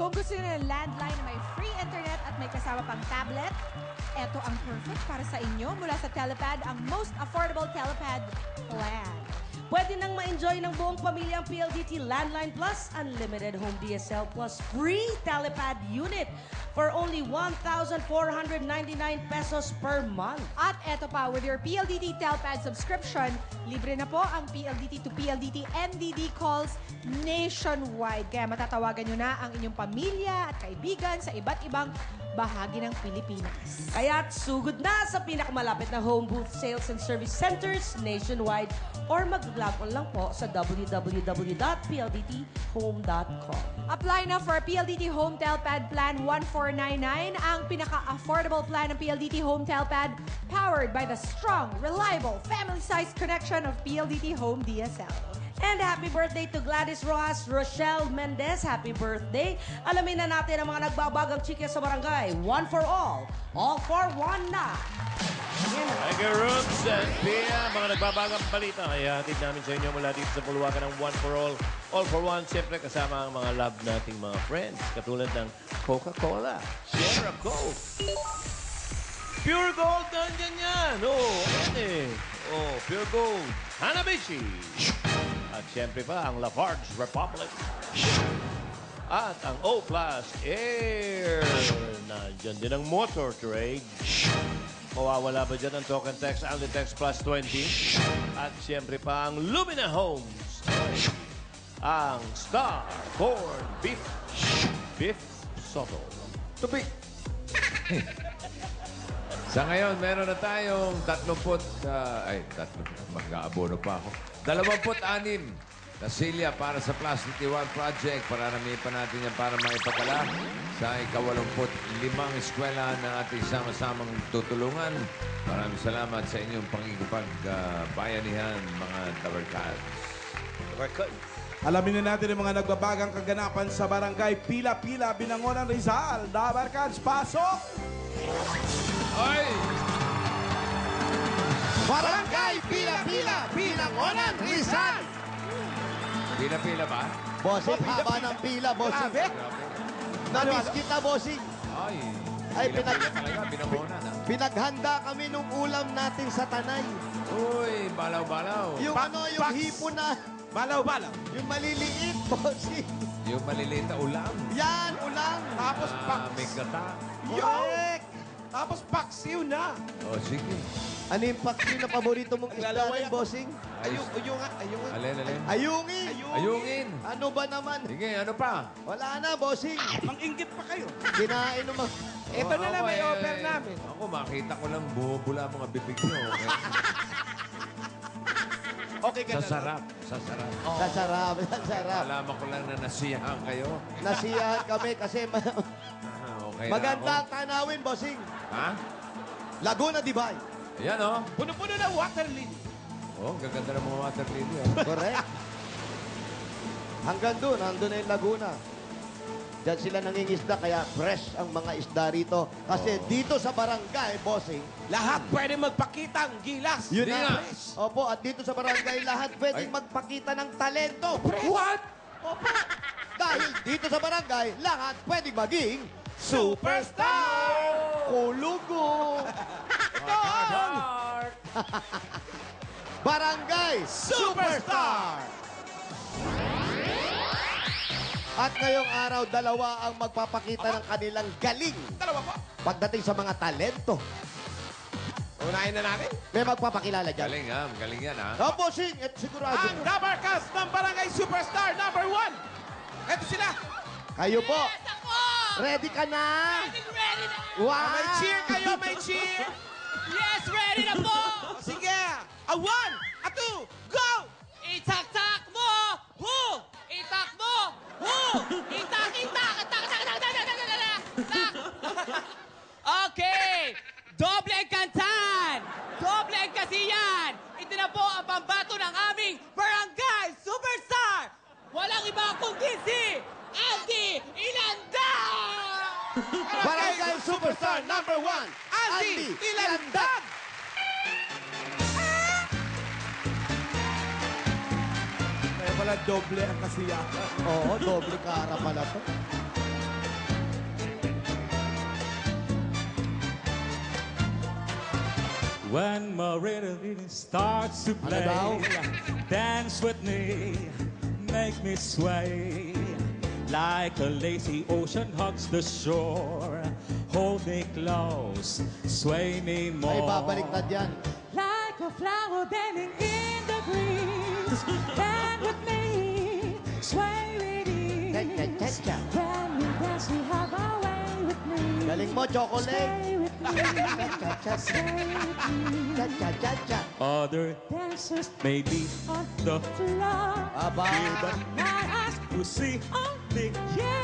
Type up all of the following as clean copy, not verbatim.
Kung gusto nyo ng landline na may free internet at may kasama pang tablet, eto ang perfect para sa inyo mula sa Telepad, ang most affordable Telepad plan. Pwede nang ma-enjoy ng buong pamilya ang PLDT Landline Plus, Unlimited Home DSL Plus Free Telepad Unit for only 1,499 pesos per month. At eto pa, with your PLDT Telepad subscription, libre na po ang PLDT to PLDT MDD calls nationwide. Kaya matatawagan nyo na ang inyong pamilya at kaibigan sa iba't ibang bahagi ng Pilipinas. Kaya't sugod na sa pinakamalapit na home booth sales and service centers nationwide or mag-log on lang po sa www.pldthome.com. Apply na for PLDT Home Telepad Plan 1499, ang pinaka-affordable plan ng PLDT Home Telepad, powered by the strong, reliable, family-sized connection of PLDT Home DSL. And happy birthday to Gladys Rojas Rochelle Mendez. Happy birthday. Alamin na natin ang mga nagbabagang chika sa barangay. One for all for one na. Thank you, Roots and Pia. Mga nagbabagang balita. Kaya hatid namin sa inyo mula dito sa puluwagan ng One for All for One. Siyempre kasama ang mga love nating mga friends. Katulad ng Coca-Cola, Sierra Coke, Pure Gold, nandiyan yan. Ayan eh. Pure Gold, Hanabishi. At siyempre pa ang Lafarge Republic. At ang O Plus Air. Nandiyan din ang Motor Trade. Mawawala ba dyan ang token text, only text plus 20? At siyempre pa ang Lumina Homes. Ang Star Corn Beef. Beef Soto. Tupi. Sa ngayon, meron na tayong 30, mag-aabono pa ako. 26 na silya para sa Plus 51 Project. Pararamihin pa natin yan para maipadala sa ika-85 eskwela na ating sama-samang tutulungan. Maraming salamat sa inyong pangikipagbayanihan, mga Tabarkads. Alamin na natin ang mga nagbabagang kaganapan sa barangay Pila-Pila, Binangonan, Rizal. Dabarkads, pasok! Ay! Barangay Pila-Pila, Binangonan, Rizal. Pila-pila ba? Bossing, haba ng pila, bossing. Namiss kita, bossing. Ay, talaga, Binangonan, ha? pinaghanda kami nung ulam natin sa Tanay. Uy, balaw-balaw. Yung yung hipon na, Balaw-balaw. yung maliliit, bossing. Yung maliliit na ulam. Yan, ulam. Tapos May gata. Correct! Tapos paksiw na. O, sige. Ano yung paksiw na paborito mong isda Naglalaway natin, ako. bossing? Ayungin. Alin. Ayungin. Ayungin. Ano ba naman? Sige, ano pa? Wala na, bossing. Mang-inggit pa kayo. Kinain naman. Ito na lang may Ako, offer namin. Ako, makita ko lang bumubula mga bibig nyo. Okay ka na. Sasarap. Sasarap. Sasarap, sasarap. Alaman ko lang na nasiyahan kayo. Nasiyahan kami kasi Okay maganda na ang tanawin, bossing. ako. Ha? Laguna, Dibay. Ayan, oh. Puno-puno na water lily. Oh, gaganda ng mga water lily. Oh. Correct. Hanggang doon, nandun na yung Laguna. Diyan sila nangingisda, kaya fresh ang mga isda rito. Kasi dito sa barangay, bossing, Lahat pwede magpakita ang gilas. yun Hindi na. nga. Opo, at dito sa barangay, lahat pwedeng Ay. magpakita ng talento. What? Opo. Dahil dito sa barangay, lahat pwedeng maging superstar! Kulugo! Heart. Barangay Superstar! At ngayong araw, dalawa ang magpapakita ng kanilang galing Dalawa po. pagdating sa mga talento. Unahin na natin. May magpapakilala dyan. Galing, ha? Galing yan, ha? Opo, sing! At sigurado. Ang Dabarkas ng Barangay Superstar number 1. Ito sila. Kayo po. Ready ka na? Ready na! Wow! May cheer kayo, may cheer. Yes, ready na po! O, sige. A 1, a 2, go! Itak-tak mo! Hu! Itak mo! Hu! Itak! Okay! Doble ang kantan! Doble ang kasiyan! Ito na po ang pambato ng aming Barangay Superstar! Walang iba kundi si Andy Ilanda! Barangay Superstar number 1, Andy Ilandag! Kaya pala doble ang kasiyahan. Oo, doble kara pala to. When my rhythm starts to play, dance with me, make me sway. Like a lazy ocean hugs the shore. Hold me close, sway me more. Ay, babaliktad yan. Like a flower bending in the breeze. Bend with me, sway with ease. Cha-cha-cha-cha. When we dance, we have our way with me. Galing mo, chocolate. Sway with me. Cha-cha-cha. Sway with me. Cha-cha-cha-cha. Other dancers may be on the floor. Aba. But my eyes will see only you.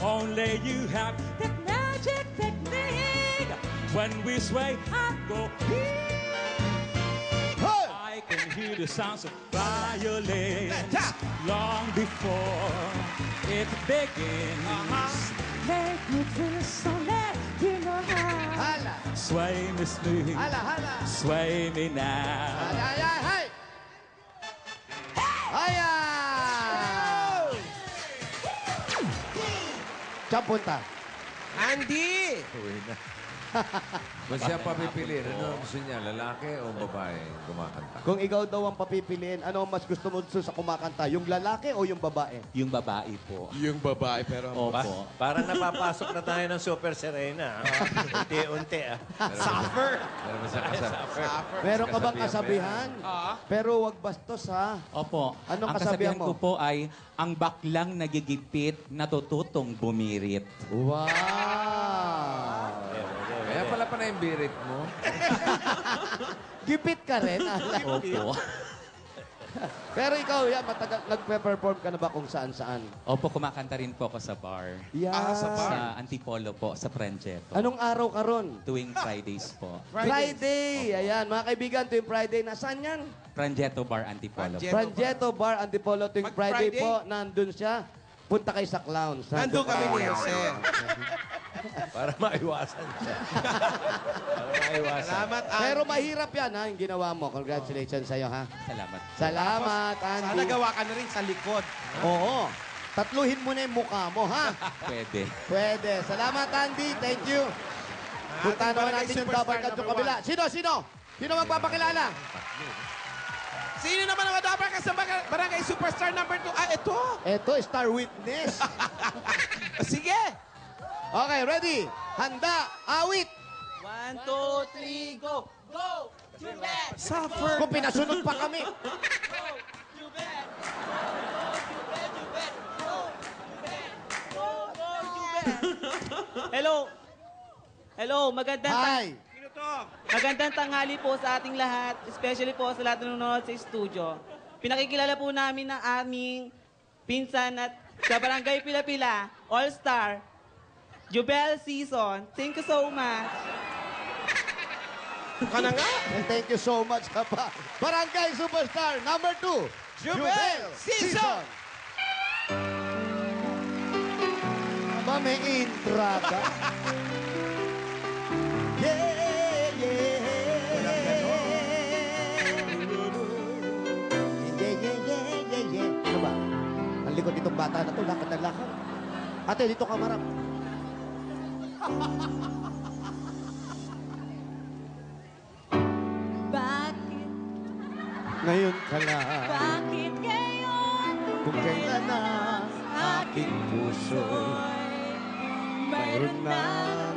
Only you have that magic technique. When we sway, I go beat. I can hear the sounds of violins long before it begins. Make me feel so let you know how. Hala. Sway me smooth. Hala, hala. Sway me now. Ay, ay, ay, ay. Ayan! Saan punta? Andy! Uwi na. Kung siya papipiliin, ano gusto niya? Lalaki o babae kumakanta? Kung ikaw daw ang papipiliin, ano ang mas gusto mo sa kumakanta? Yung lalaki o yung babae? Yung babae po. Yung babae, pero Opo. Parang napapasok na tayo ng Super Serena. Unti-unti. suffer. Meron ba siya kasabi? Meron ka bang kasabihan? Pero wag bastos, ha? Opo. Anong ang kasabihan kasabihan mo? ko po ay, ang baklang nagigipit, natututong bumirit. Wow! Kaya pala pa na yung birit mo. Gipit ka rin. Opo. Pero ikaw, yan, matagal, nagpe-perform ka na ba kung saan-saan? Opo, kumakanta rin po ako sa bar. Yeah. Sa Antipolo po, sa Prangetto. Anong araw ka ron? Tuwing Fridays po. Friday! Ayan, mga kaibigan, tuwing Friday. Nasaan yan? Prangetto Bar, Antipolo. Frangetto Bar Antipolo. Tuwing Pag Friday Friday? po, nandun siya. Punta kayo sa Clowns. Nandun kami ni Jose. Para maiwasan siya. Para maiwasan. Salamat, Andy. Pero mahirap yan, ha, yung ginawa mo. Congratulations sa'yo, ha? Salamat. Salamat, Andy. Sana gawa ka na rin sa likod. Oo. Tatluhin mo na yung mukha mo, ha? Pwede. Pwede. Salamat, Andy. Thank you. Punta naman natin yung double cut yung kabila. Sino? Sino magpapakilala? Sino naman ang madabar ka sa Barangay Superstar number 2? Ah, ito! Ito, Star Witness. Sige! Okay, ready? Handa, awit. 1, 2, 3, go! Go! Jubel! Suffer! Kung pinasunod pa kami. Hello. Hello, Hi. magandang tanghali po sa ating lahat, especially po sa lahat ng nanonood sa studio. Pinakikilala po namin ng aming pinsan at sa Barangay Pila-Pila, All-Star, Jubel Season. Thank you so much. Ka na nga! And thank you so much ka pa. Barangay Superstar number 2, Jubel Season. Aba, may intra ka. Yeah, yeah. Yeah. Ano ba? Ang likod nitong bata na to, lakad na lakad. Ate, dito ka marap. Bakit? Ngayon ka lang. Bakit ngayon? Kung kailan na aking puso mayroon na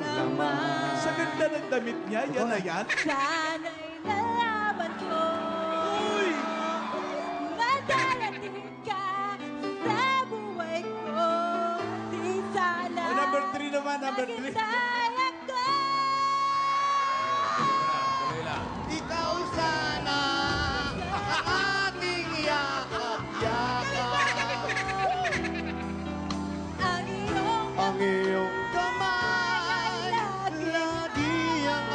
laman. Sa ganda ng damit niya, yan na yan. Sana'y nalaman ko. Madarating ka sa buhay ko. Di sana Oh, number 3 naman, number 3. maghintay ako. Tuloy lang. Ikaw sana ang ating yakap-yakap. Ang iyong kamay, lagi ang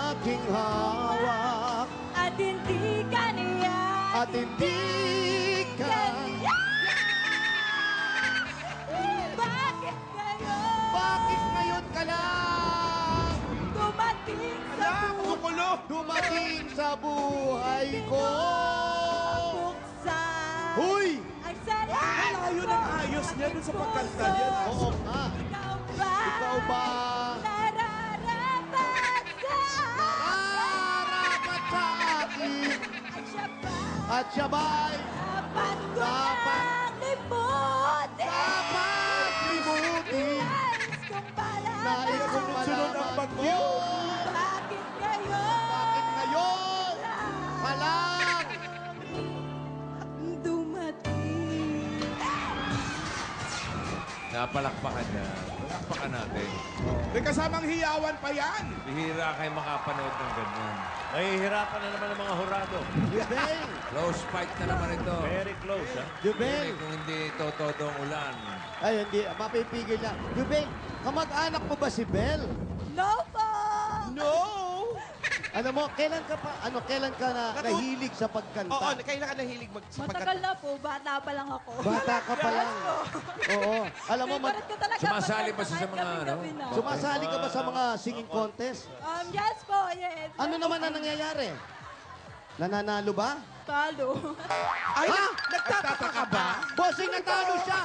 aking hawak. At hindi ka niya. At hindi ka, Bakit ngayon? bakit ngayon ka lang Dumating sa dumating sa buhay ko? buksan. Huy! Ang sarap Layo ng ayos niya dun sa pagkanta niya. Oo nga. Ikaw ba? Ikaw ba? Nararapat sa At siya ba'y Dapat ko Dapat. nang limutin. dapat limutin? Nais kong Nais kong Sunod ang malaman bagyo. yun. Bakit ngayon? Bakit ngayon? Palang! Dumating. Napalakpakan niya. Palakpakan natin. May kasamang hiyawan pa yan. Bihira kayo makapanood ng ganyan. Nahihirapan na naman ang mga hurado. Jubel! Close fight na naman ito. Very close, ha? Jubel! Kung hindi totodong ulan. Ay, hindi. Mapipigil niya. Jubel, kamag-anak mo ba si Bel? No po! No! Alam mo, kailan ka nahilig sa pagkanta? Oo, kailan ka nahilig sa Matagal na po. Bata pa lang ako. Bata ka pa lang. Oo. Alam mo, Favorite ko talaga. Sumasali ba siya sa pagkanta, mga kahit gabi-gabi na. sumasali ka ba sa mga singing contest? Yes po, yes. Ano naman ang nangyayari? Nananalo ba? Talo. Ay, nagtataka ka ba? Bossing, natalo siya!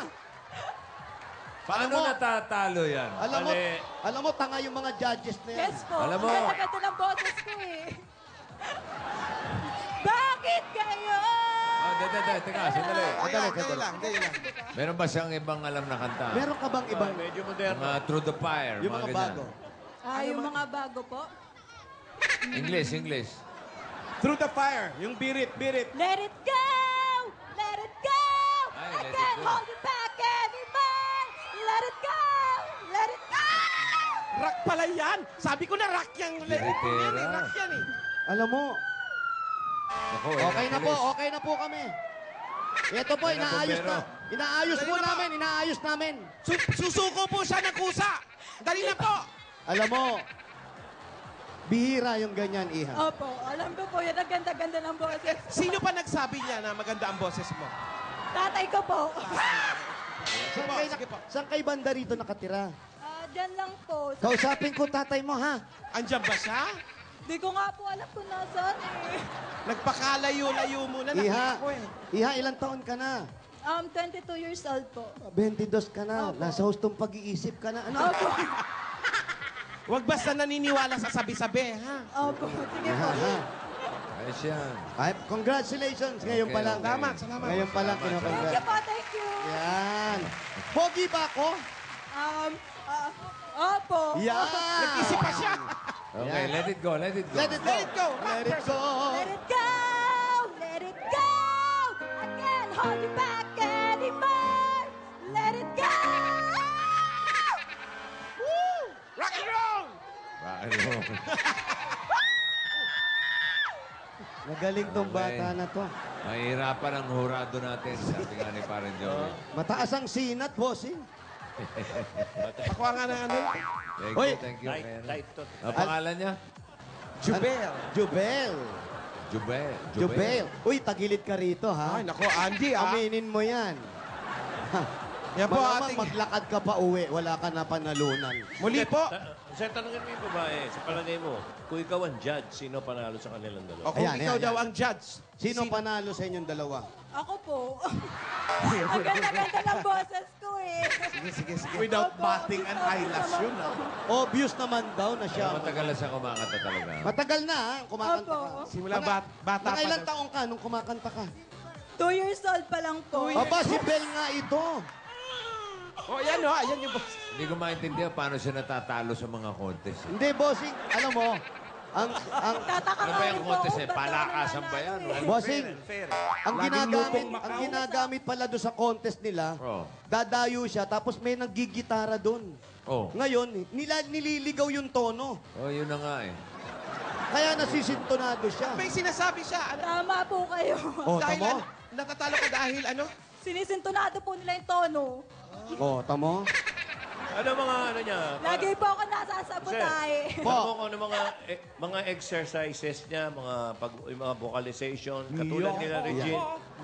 Paano mo- natatalo yan? Alam mo, tanga yung mga judges na yan. Yes po. Alam mo- Ang ganda ng boses ko eh. Bakit ngayon? Oh, teka, sandali. Dali lang. Meron ba siyang ibang alam na kanta? Meron ka bang ibang... Medyo moderno. Mga Through the Fire, Yung mga ganyan. bago? Yung mga bago po. English. Through the fire. Yung birit. Let it go! Let it go! Ay, I let it can't go. hold it back anymore! Let it go! Let it go! Rock pala yan. Sabi ko na rock yan. Biritera. Rock yan eh. Alam mo, Ako, okay na po kami. Ito po, Meron po, inaayos na. meron. Inaayos namin. Susuko po siya ng kusa. Dali na po. Alam mo, bihira yung ganyan, Iha. Opo, alam ko po yan. Ang ganda-ganda ng boses. Sino pa nagsabi niya na maganda ang boses mo? Tatay ko po. Saan kay banda rito nakatira? Diyan lang po. Kausapin ko tatay mo, ha? Andyan ba siya? Di ko nga po alam kung nasaan eh. Nagpakalayo-layo muna. Iha, Nakita ko eh. Iha, ilang taon ka na? 22 years old po. 22 ka na. Nasa hustong pag-iisip ka na. Ano? Opo. Huwag basta naniniwala sa sabi-sabi, ha? Opo. Sige Ha, po. ha. Ayos yan. Ay, congratulations. Ngayon pa lang. Okay. Salamat. Ngayon pa lang Thank you kinakongrats. po, thank you. Yan. Pogi ba ako? Opo. Yan. Nag-isip pa siya. Okay, let it go. Let it go. Let it go. Let it go. Let it go! Let it go! I can't hold you back anymore! Let it go! Rock and roll! Bakit mo? Magaling tong bata na to. Mahirapan ang hurado natin, sabi nga ni Parang Joey. Mataas ang sinat, bossing. Pakuha nga ng ano. Hoy. Thank you. Light to. Ang pangalan niya? Jubel. Jubel. Jubel. Jubel. Uy, tagilid ka rito, ha? Ay, nako, Andy, ah. Aminin mo yan. Yan po Malamang ating... maglakad ka pa uwi, wala ka na panalunan. Muli po. Sir, tanungin mo yung babae. Sa palagay mo, kung ikaw ang judge, sino panalo sa kanilang dalawa? O kung Ayan, ikaw ayan, daw ayan. ang judge. Sino panalo sa inyong dalawa? Ako po. Ang ganda-ganda ng boses ko eh. Sige. Without batting an eyelash yun, ah. Obvious naman daw na siya. Matagal na siya kumakanta talaga. Matagal na, ha? Kumakanta Opo. ka. Simula bata pa. Nakailang taong ka nung kumakanta ka? 2 years old pa lang po. Aba, si Bel nga ito. Oh, ayan o. Ayan yung boss. Hindi ko maintindihan paano siya natatalo sa mga contest. Hindi, bossing. Alam mo, ang Tataka Ano ba yung po contest kung eh? ba't ako Palakasan ba yan? nananalo eh. bossing, Laging ang ginagamit pala doon sa contest nila, Oh. dadayo siya, tapos may naggigitara doon. Oh. Ngayon, nililigaw yung tono. Oh, yun na nga eh. Kaya nasisintonado siya. May sinasabi siya. Ano? Tama po kayo. Oh, Dahil tamo? natatalo ka dahil ano? Sinisintonado po nila yung tono. Oh, tamo? Ano mga ano niya? Lagi po ako nasasabotahe. Alam mo kung ano mga exercises niya, yung mga vocalization, katulad nila Regine,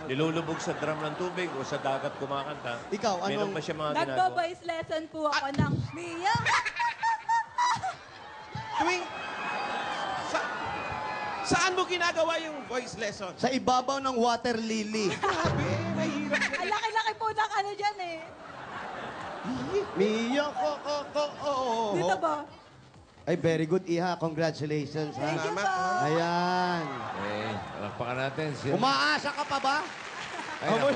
nilulubog sa drum ng tubig o sa dagat kumakanta. Ikaw, Meron anong- ba siya mga ginagawa? Nagbo-voice lesson po ako ng Mia. Tuwing... Saan mo ginagawa yung voice lesson? Sa ibabaw ng water lily. Grabe, mahirap. Ang laki-laki po ng ano dyan eh. Mio, ko, oh. Dito ba? Ay, very good, Iha. Congratulations, ha? Thank you po. Ayan. Eh, palakpakan Palakpakan natin. Umaasa ka pa ba? Ay, ako.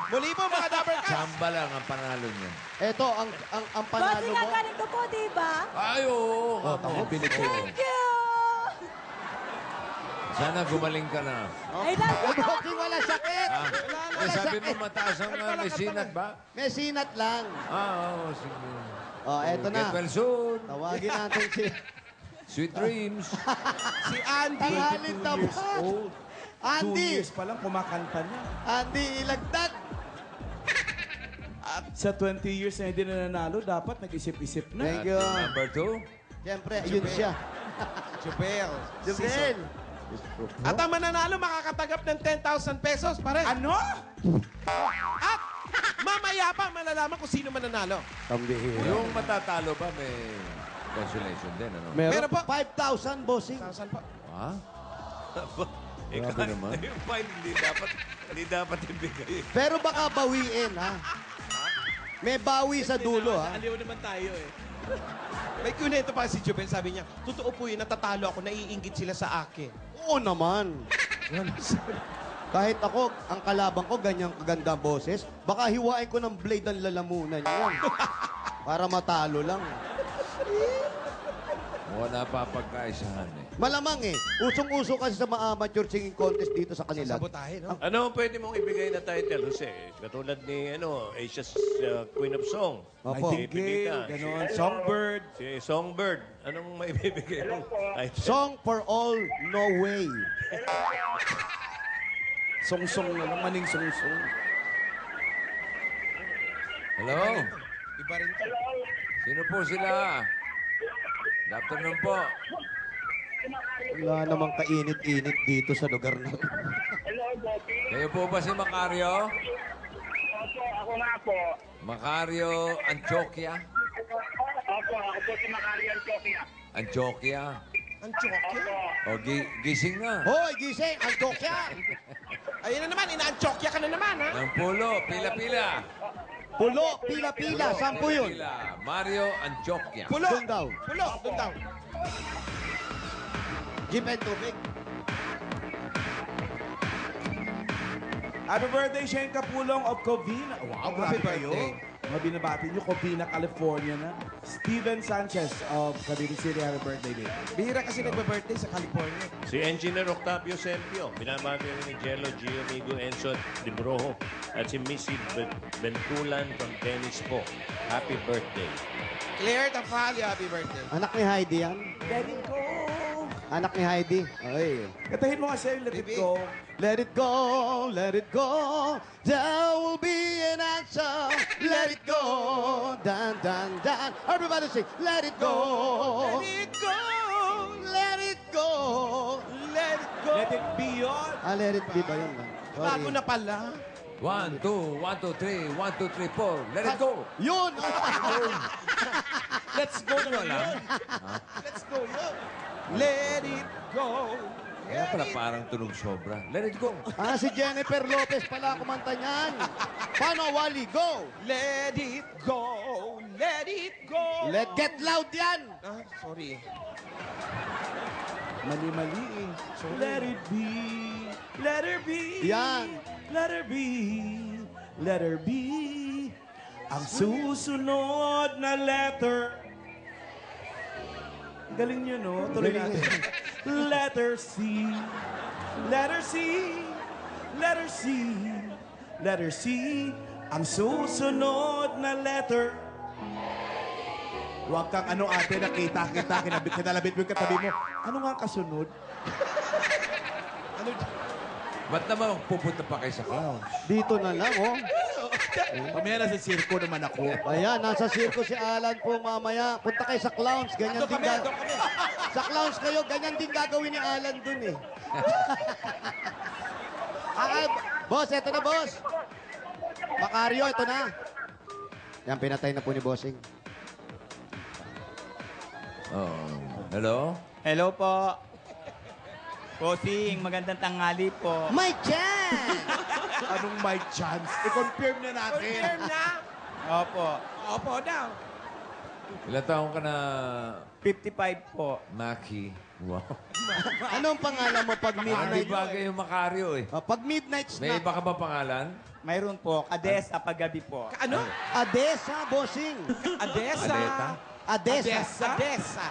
Muli po mga Dabber Cats. Chamba lang ang panalo niya. Ito, ang panalo Bossing, mo. ang ganito po, diba? Ay, oo. Ako, binigay. Thank you! Sana gumaling ka na. Ay, lang po. Bossing, wala sakit. Eh, sabi mo mataas ang may sinat ba? May sinat lang. Oo, sige. Oh, eto Get na. well soon. Tawagin natin si Sweet dreams. Si Andy. Tangalin 22 na years ba? old. 2 Andy! years pa lang, kumakanta na. Andy, ilagdag. At sa 20 years na hindi na nanalo, dapat nag-isip-isip na. Thank you. Number 2. Siyempre, yun siya. Jubel. Jubel. At ang mananalo makakatanggap ng 10,000 pesos pa rin. Ano? At mamaya pa malalaman kung sino mananalo. Kambihira. Yung matatalo ba may consolation din, ano? Meron Meron po. 5,000, bossing. 1,000 po. Ha? Grabe naman. Yung fine, hindi dapat ibigay. Pero baka bawiin, ha? May bawi sa dulo, ha? Aliw naman tayo eh. May kunento pa si Jubel, sabi niya, totoo po yun, natatalo ako, naiinggit sila sa akin. Oo naman. Kahit ako, ang kalabang ko, ganyang kaganda ang boses, baka hiwain ko ng blade ang lalamunan yun. Para matalo lang. Wala pa pagkaisahan eh. Malamang eh. Usong-uso kasi sa mga amateur singing contest dito sa kanila. Sabotahe, no? Ano ang pwede mong ibigay na title, Jose? Katulad ni Asia's Queen of Song. Opo. Si Nightingale, Pepita. ganon. Songbird. Si Songbird. Anong maibibigay mong title? Song for all, no way. Song-song na lang, maning song-song. Hello? Iba rin to. Sino po sila? Good afternoon po. Wala namang kainit-init dito sa lugar na to. Kayo po ba si Macario? Opo, ako nga po. Macario Antioquia? Opo, ako po si Macario Antioquia. Antioquia? Ang chokya. O, gising na. Hoy, gising! Ang tokya! Ayun na naman, ina-chokya ka na naman, ha? Ng pulo, pila-pila. Pulo, pila-pila. Sampu yun. Pila. Mario Antioquia. Pulo. Doon daw. Pulo, doon daw. Jeep and tubig. Happy birthday, Shane Capulong of Covina. Wow, Happy grabe kayo. birthday. Mga binabati nyo, Covina, California na. Steven Sanchez of Cavite City, happy birthday din. Bihira kasi nagbe-birthday sa California. Si Engineer Octavio Sempio. Binabati rin ni Jello, Gio, Migo, Enzo, Dibrojo. At si Missy Bentulan from Dennis po. Happy birthday. Claire Tafalio, happy birthday. Anak ni Heidi yan. Let it go. Anak ni Heidi. Ay. Katahin mo kasi, let it Baby. go. Let it go, let it go. There will be an answer. Let it go. Dan, dan, dan. Everybody sing. Let it go. Let it go. Let it go. Let it go. Let it be on. Let it be ba yun? Sorry. Bago na pala. 1, 2, 1, 2, 3, 1, 2, 3, 4. Let it go. Yun! Let's go na yun. Let's go yun. Let it go. Kaya pala parang tunog sobra. Let it go. Si Jennifer Lopez pala kumanta niyan. Paano, Wally? Go! Let it go. Let it go. Let get loud yan! Sorry. Mali-mali eh. Let it be. Let her be. Yan. Let her be. Let her be. Ang susunod na letter. Galing nyo, no? Tuloy natin. Letter C. Letter C. Letter C. Letter C. Ang susunod na letter. Huwag kang ano ate, nakita kita, kinalabit mo yung katabi mo. Ano nga ang kasunod? Ba't naman pupunta pa kayo sa clowns? Dito na lang, oh. Mamaya nasa sirko naman ako. Ayan, nasa circo si Alan po mamaya. Punta kayo sa clowns. Ganyan din sa clowns kayo, ganyan din gagawin ni Alan dun eh. Boss, eto na, boss. Macario, eto na. Yan, pinatay na po ni Bossing. Hello? Hello po. Bossing, magandang tanghali po. My chance! Anong my chance? I-confirm na natin. Confirm na. Opo. Opo daw. Ilan taong ka na, 55 po. Maki Wow. Anong pangalan mo pag Hindi midnight? bagay yung Macario eh. Pag midnight May snack. iba ka ba pangalan? Mayroon po, Kadesa paggabi po. Ano? Adesa, bossing. Adesa. Aleta? Adesa. Adesa.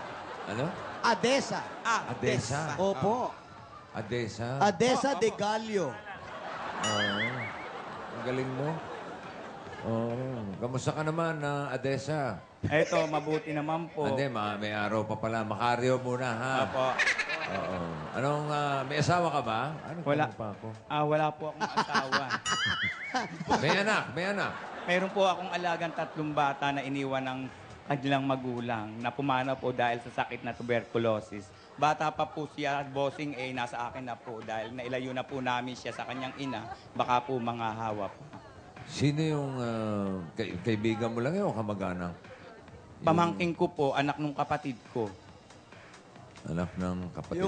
Ano? Adesa. Adesa. Opo. Adesa. Adesa de Gallo. Ang galing mo. Kamusta ka naman, Adesa? Eto, mabuti naman po. Hindi, may araw pa pala. Macario muna, ha? Opo. Oo. Anong, may asawa ka ba? Ano Wala. pa ako? Wala po akong asawa. May anak. Mayroon po akong alagang 3 bata na iniwan ng kanilang magulang na pumanaw po dahil sa sakit na tuberculosis. Bata pa po siya, bossing nasa akin na po dahil nailayo na po namin siya sa kanyang ina. Baka po mga hawa po. Sino yung kaibigan mo lang yun o kamag-anak? Pamangking ko po, anak ng kapatid ko. Anak ng kapatid.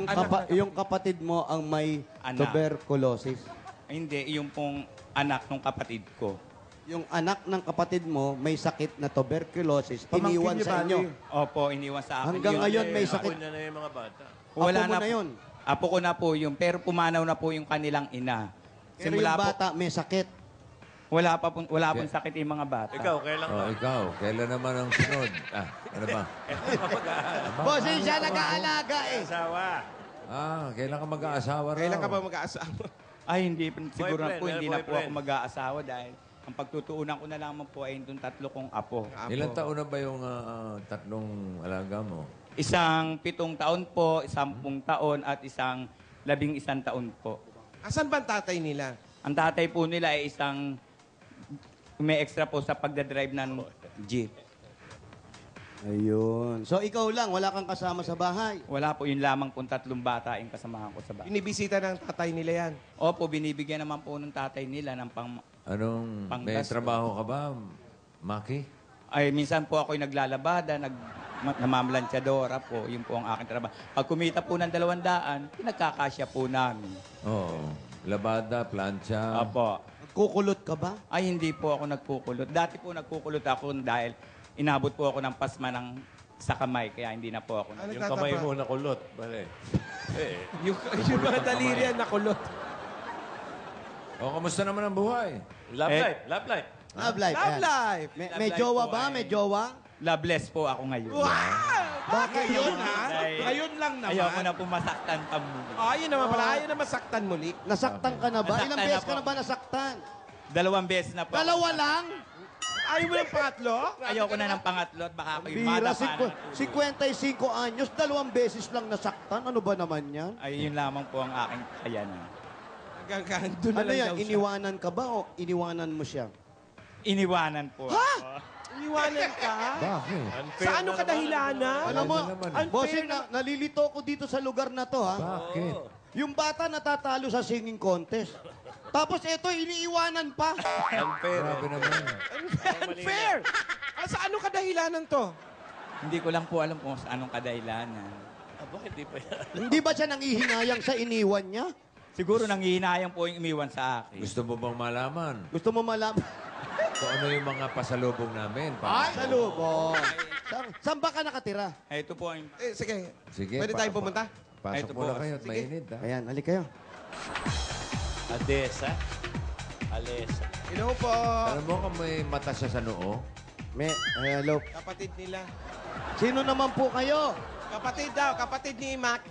Yung kapatid mo ang may Anak. tuberculosis. Hindi, yung pong anak ng kapatid ko. Yung anak ng kapatid mo may sakit na tuberculosis, iniwan sa inyo. Opo, iniwan sa akin. Hanggang Yun, ngayon may Apo sakit. na na yung mga bata. Wala Apo mo na yun. Apo ko na po yun, pero pumanaw na po yung kanilang ina. Pero yung bata may sakit. Wala pong sakit yung mga bata. Ikaw, kailan ka? Ikaw. Kailan naman ang sunod? Ano ba? Bossing siya nag-aalaga eh. Asawa. Kailan ka mag-aasawa raw? Kailan ka ba mag-aasawa? Ay, hindi. Siguro na Boyfriend, po, hindi na po boyfriend. ako mag-aasawa dahil ang pagtutuunan ko na lamang po ay itong 3 kong apo. Ilang taon na ba yung 3 alaga mo? Isang 7 taon po, 10 taon, at isang 11 taon po. Asan ba ang tatay nila? Ang tatay po nila ay isang may extra po sa pagdadrive ng jeep. Ayun. So ikaw lang, wala kang kasama sa bahay. Wala po, yun lamang po 3 bata yung kasamahan ko sa bahay. Binibisita ng tatay nila yan. Opo, binibigyan naman po ng tatay nila ng Anong, may Panggasto. trabaho ka ba, Maki? Ay, minsan po ako'y naglalabada, namamlansyadora po. Yun po ang aking trabaho. Pag kumita po ng 200, pinagkakasya po namin. Oo. Labada, plancha. Opo. Kukulot ka ba? Ay, hindi po ako nagkukulot. Dati po nagkukulot ako dahil inabot po ako ng pasma sa kamay, kaya hindi na po ako. Yung kamay mo nakulot. Bale. Yung mga daliri yan nakulot. Kamusta naman ang buhay? Love life. Love life. Love life. Love ayan. life. May jowa ba? May jowa? Loveless po ako ngayon. Bakit Ngayon, yun? ha? Ay, Ngayon lang naman. Ayoko na po masaktan pa muli. Ayun naman pala. Ayaw na masaktan muli. Nasaktan ka na ba? Nasaktan Ilang na beses po. ka na ba nasaktan? 2 beses na po. Dalawa lang? Ayaw mo ng pangatlo? Ayoko na ng pangatlo at baka ako'y Bira, madapa na. 55 anyos, 2 beses lang nasaktan. Ano ba naman yan? Ay, yun lamang po ang aking kakayanan. Hanggang doon na Ano lang yan? daw siya. Iniwanan ka ba o iniwanan mo siya? Iniwanan po. Iniwanan ka? Bakit? Unfair Sa ano na ka naman. dahilanan? Alam mo, Unfair bossing, na- nalilito ko dito sa lugar na to, ha? Bakit? Yung bata natatalo sa singing contest. Tapos ito, iniiwanan pa. Unfair. Grabe naman. Unfair! Sa ano ka dahilanan to? Hindi ko lang po alam kung sa anong kadahilanan. Bakit di pa yan? Hindi ba siya nangihinayang sa iniwan niya? Siguro nanghihinayang po yung umiwan sa akin. Gusto mo bang malaman Gusto mo malaman? kung ano yung mga pasalubong namin? Sa lubong. Saan ba ka nakatira? Ay, ito po ang... Sige. Sige. Pwede tayong pumunta? Pasok Ito muna po. kayo at Sige. mainit, ha? Ayan, halik kayo. Adesa. Alesa. Hello po. Alam mo kung may mata siya sa noo? Hello. Kapatid nila. Sino naman po kayo? Kapatid daw. Kapatid ni Mac.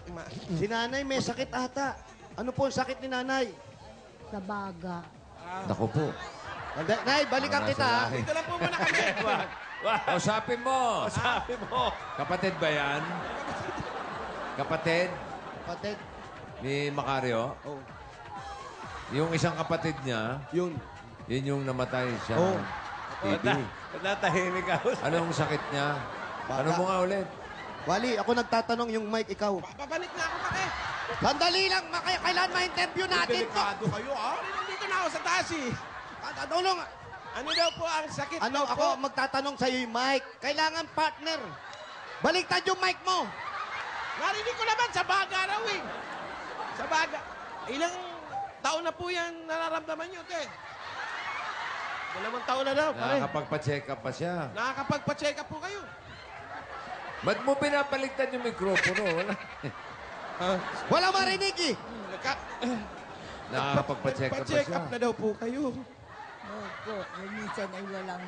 Si nanay may sakit ata. Ano po ang sakit ni nanay? Sa baga. Naku po. Nay, balikan Nasa kita, ha? lahi. Dito lang po muna kami. Usapin mo! Sabi mo. Kapatid ba yan? Kapatid Kapatid. ni Macario? Oh. Yung isang kapatid niya, Yun. yun yung namatay siya. Oh. TB. Natahimik ako. Anong sakit niya? Ano mo nga ulit? Wali, ako nagtatanong yung mic, ikaw. Babalik na ako, Maki. Sandali lang, kailan ma-interview natin to? Delikado kayo, ah. Nandito na ako sa taas, eh. Tulong. Ano daw po ang sakit Ano, daw ako po? magtatanong sa'yo yung mic. Kailangan partner. Baliktad yung mic mo. Narinig ko naman sa baga raw, eh. Sa baga. Ilang taon na po yan nararamdaman nyo, te? 2 taon na daw, pare. Nakakapagpa-check up pa siya. Nakakapagpa-check up po kayo. Ba't mo pinapaligtad yung mikropono? Wala. Wala marinig eh. Nakakapagpa-check up pa Pa-check siya. up na daw po kayo. Opo, minsan ay walang...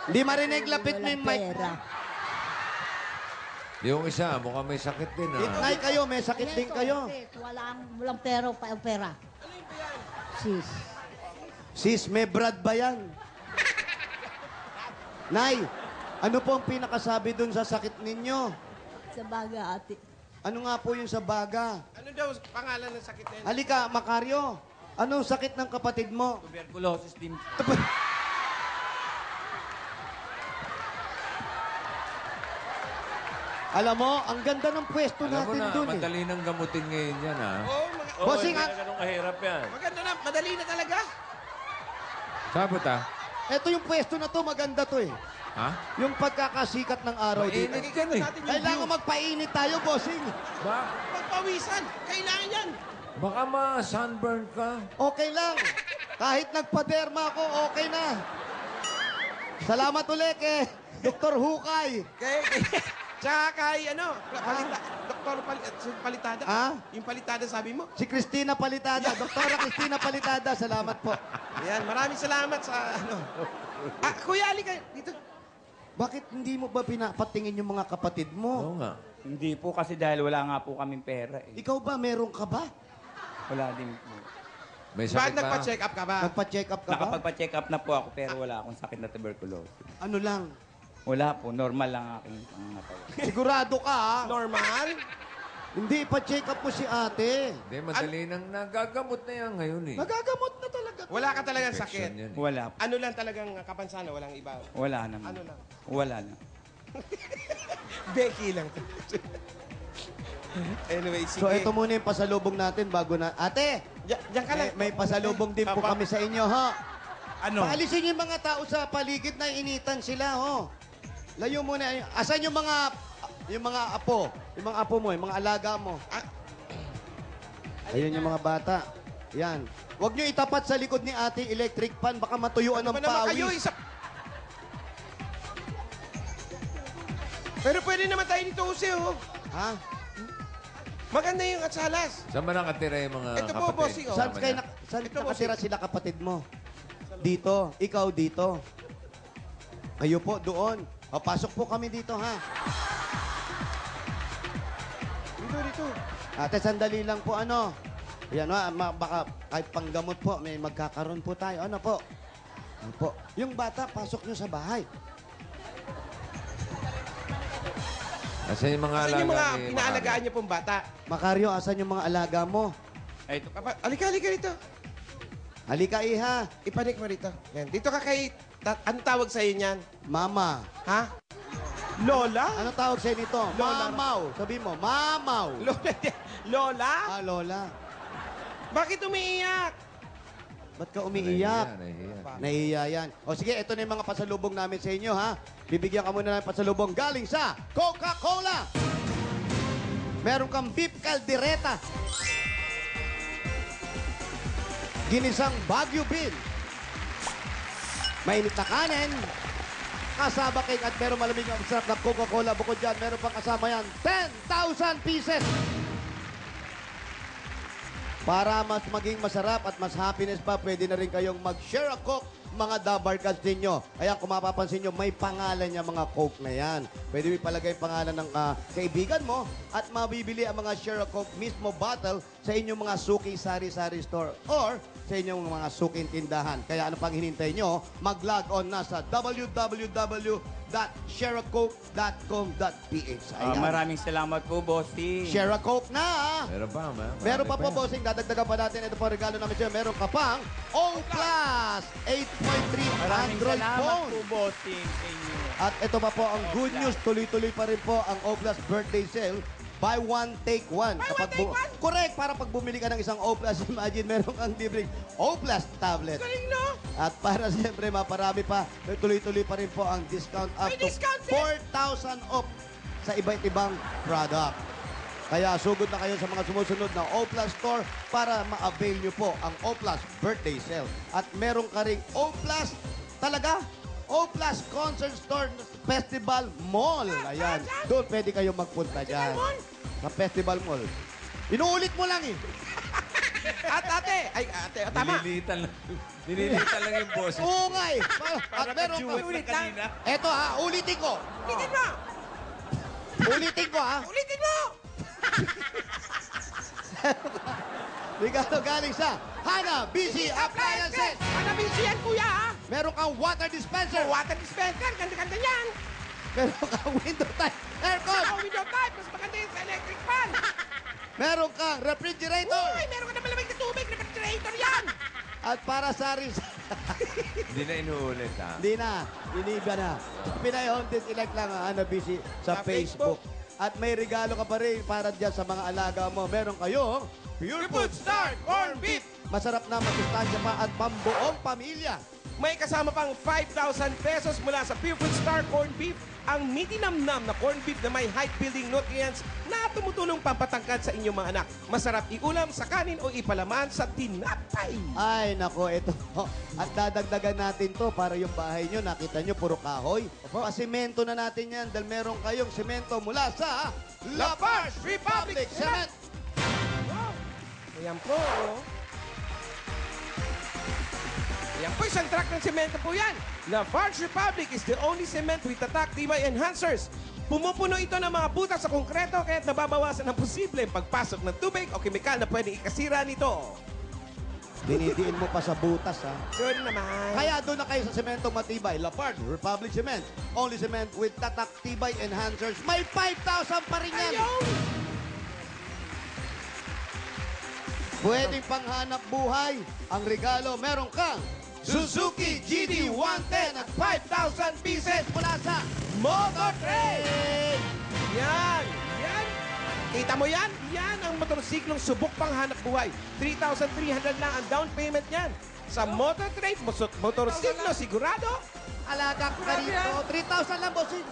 Di marinig, lapit mo yung mic. pera. Yung isa, mukhang may sakit din, Nay kayo, may sakit din kayo. Walang pera. Sis. Sis, may brad ba yan? Nay, ano po ang pinakasabi dun sa sakit ninyo? Sa baga, ate. Ano nga po yung sa baga? Ano daw pangalan ng sakit na yun? Halika, Macario. Anong sakit ng kapatid mo? Tuberculosis din. Alam mo, ang ganda ng pwesto Alam mo natin na, dun eh. madali nang gamutin ngayon yan, ha? Bossing, hindi na ganun kahirap yan. Maganda na, madali na talaga. Sabot, ha? Eto yung pwesto na to, maganda to eh. Ha? Yung pagkakasikat ng araw dito. Mainit yan, eh. Kailangan magpainit tayo, bossing. Ba? Pagpawisan, kailangan yan. Baka ma-sunburn ka. Okay lang. Kahit nagpaderma ako, okay na. Salamat ulit kay Dr. Hukay. Tsaka kay, Palitada. Ha? Yung Palitada sabi mo. Si Cristina Palitada. Doktora Cristina Palitada, salamat po. Ayan, maraming salamat sa Kuya, halika dito. Bakit hindi mo ba pinapatingin yung mga kapatid mo? Oo nga. Hindi po kasi dahil wala nga po kaming pera eh. Ikaw ba, meron ka ba? Wala din po. May Bakit sakit ba? nagpa-check up ka ba? Nagpa-check up ka ba? Nakapagpa-check up na po ako pero wala akong sakit na tuberculosis. Ano lang? Wala po, normal lang aking pangangatawan. Sigurado ka, ha? Normal? Hindi, pa-check up mo si ate. Hindi, madali nang nagagamot na yan ngayon, eh. Nagagamot na talaga. Wala ka talagang Infection sakit. yan, eh. Wala po. Ano lang talagang kapansanan, walang iba. Wala naman. Ano lang? Wala lang. Becky lang. Anyway, sige. So, ito muna yung pasalubong natin bago na... Ate! Diyan ka lang. May pasalubong din po kami sa inyo, ha? Ano? Paalisin yung mga tao sa paligid na initan sila, ho. Layo muna. Asan yung mga apo? Yung mga apo mo, yung mga alaga mo. Ayun yung mga bata. Yan. Huwag nyo itapat sa likod ni ate electric fan. Baka matuyuan ng Ano ba naman kayo? pawis. Pero pwede naman tayo dito, Jose, oh. Ha? Maganda yung atsalas. Saan ba nakatira yung mga Ito po, kapatid? bossing, oh. Saan, Kasama kayo niya? saan Ito, nakatira sila kapatid mo? Dito. Ikaw dito. Kayo po doon. O, pasok po kami dito, ha? Dito. Ate, sandali lang po, ano? Yan, baka kahit panggamot po, may magkakaroon po tayo. Ano po? Ano po? Yung bata, pasok nyo sa bahay. Asan yung mga Asan yung mga alaga ni inaalagaan niyo pong bata? Macario, asan yung mga alaga mo? Ay, ito. Halika rito. Halika, iha. Ipanik mo rito. Yan. Dito ka kay... Ano tawag sa'yo niyan? Mama. Ha? Lola? Ano tawag sa'yo nito? Lola. Mamaw. Sabi mo, mamaw. Lola? Ah, Lola. Bakit umiiyak? Ba't ka umiiyak? Nahihiya. Nahihiya yan. O sige, ito na yung mga pasalubong namin sa inyo, ha? Bibigyan ka muna ng pasalubong galing sa Coca-Cola. Meron kang beef caldereta. Ginisang Baguio bean. Mainit na kanin. Kasama cake at meron malamig ang sarap na Coca-Cola. Bukod dyan, meron pang kasama yan 10,000 pieces. Para mas maging masarap at mas happiness pa, pwede na rin kayong mag-share a Coke, mga dabarkads ninyo. Kaya kung mapapansin nyo, may pangalan niya mga Coke na yan. Pwede mo palagay pangalan ng kaibigan mo at mabibili ang mga share a Coke mismo bottle sa inyong mga suki sari-sari store or sa inyong mga suking tindahan. Kaya ano pang hinintay nyo, mag-log on na sa www.shareacoke.com.ph. Maraming salamat po, bossing. Share a Coke na, ha? Meron pa, ma. Meron pa po, Marami yan. bossing. Dadagdagan pa natin. Ito po, regalo namin sa'yo. Meron ka pang O Plus 8.3 Maraming Android salamat phone. po, bossing, sa inyo. At ito pa po ang good news. Tuloy-tuloy pa rin po ang O Plus birthday sale. Buy one, take one. Correct. Para pag bumili ka ng isang O Plus, imagine meron kang libreng O Plus tablet. Galing, no? At para siyempre maparami pa, tuloy-tuloy pa rin po ang discount up May to discount, 4,000 off sa iba't ibang product. Kaya sugod na kayo sa mga sumusunod na O Plus store para ma-avail nyo po ang O Plus birthday sale. At meron ka ring O Plus talaga? O Plus Concert Store Festival Mall. Ayan. Doon pwede kayo magpunta dyan. Sa Festival Mall. Inuulit mo lang eh. At ate, tama. Nililitan lang yung boses. Oo nga eh. At meron ka. Ulit lang. Eto ha, ulitin ko. Ulitin mo. Ulitin ko ha. Ulitin mo. Regalo galing sa Hana BC Appliances. Hanabisi yan, kuya, ha? Meron kang water dispenser. Water dispenser, ganda-ganda yan. Meron kang window type aircon. Sa window type, mas maganda yun sa electric fan. Meron kang refrigerator. Uy, meron ka na malamig na tubig, refrigerator yan. At para sa rin Hindi na inuulit, ha? Hindi na. Iniba na. Pinay Home Select lang ang Hana BC sa Facebook. At may regalo ka pa rin para dyan sa mga alaga mo. Meron kayong Pure Food Star Corn Beef. Masarap na, masustansya pa at pambuong pamilya. May kasama pang 5,000 pesos mula sa Pure Food Star Corn Beef, ang mitinamnam na corn beef na may height-building nutrients na tumutulong pampatangkad sa inyong mga anak. Masarap iulam sa kanin o ipalaman sa tinapay. Ay, nako, ito. At dadagdagan natin to para yung bahay nyo, nakita nyo, puro kahoy. Pasimento na natin yan dahil meron kayong semento mula sa Lafarge Republic Cement. Ayan po. Ayan po, isang truck ng semento po yan. Lafarge Republic is the only cement with tatak tibay enhancers. Pumupuno ito ng mga butas sa konkreto kaya't nababawasan ang posibleng pagpasok ng tubig o kemikal na pwedeng ikasira nito. Dinidiin mo pa sa butas, ha? Sure naman. Kaya doon na kayo sa semento matibay. Lafarge Republic Cement. Only cement with tatak tibay enhancers. May 5,000 pa rin yan. Ayaw! Pwedeng panghanap buhay. Ang regalo, meron kang Suzuki GD110 at 5,000 pieces mula sa Motor Trade. Yan! Yan! Kita mo yan? Yan ang motorsiklong subok panghanap buhay. 3,300 lang ang down payment niyan. Sa Motor Trade, motorsiklo sigurado. Alaga ka rito. 3,000 lang, bossing.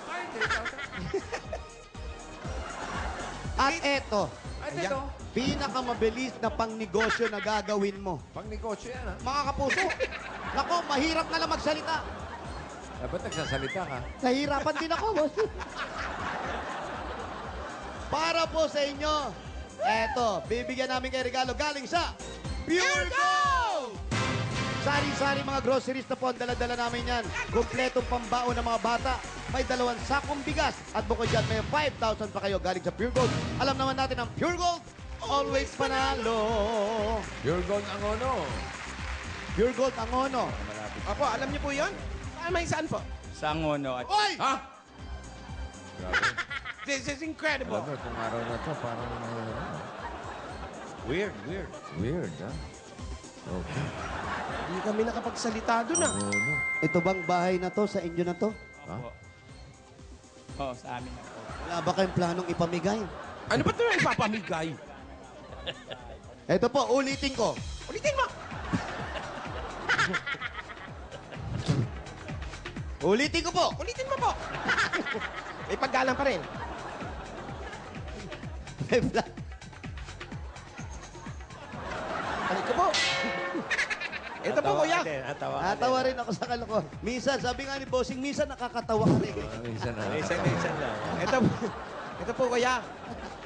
At eto. Pinakamabilis na pangnegosyo na gagawin mo. Pangnegosyo yan, ha? Mga kapuso, nako, mahirap na lang magsalita. Dapat nagsasalita ka. Nahirapan din ako, boss. Para po sa inyo, eto, bibigyan namin kayo regalo galing sa Pure Gold! Sari-sari mga groceries na po ang dala-dala namin yan. Kompletong pambao ng mga bata. May 2 sakong bigas. At bukod dyan, may 5,000 pa kayo galing sa Pure Gold. Alam naman natin ang Pure Gold, always panalo. Pure Gold ang ono. Pure Gold ang ono. Opo, alam niyo po yun? May saan po? Sa Angono. At Oy! Ha? Grabe. This is incredible. Ano, itong araw na to, parang weird, ha? Okay. Hindi kami nakapagsalita doon, ah. Ono. Ito bang bahay na to, sa inyo na to? Ha? Oo, sa amin na po. Wala ba kayong planong ipamigay? Ano ba ito na ipapamigay? Ito po, ulitin ko. Ulitin mo! Ulitin ko po. Ulitin mo po! May paggalang pa rin. May plan. Balik ko po. Ito po, kuya. Natawa rin ako sa kalokohan. Minsan, sabi nga ni Bossing, minsan nakakatawa ka rin. Minsan na. Minsan lang. Ito po, kuya.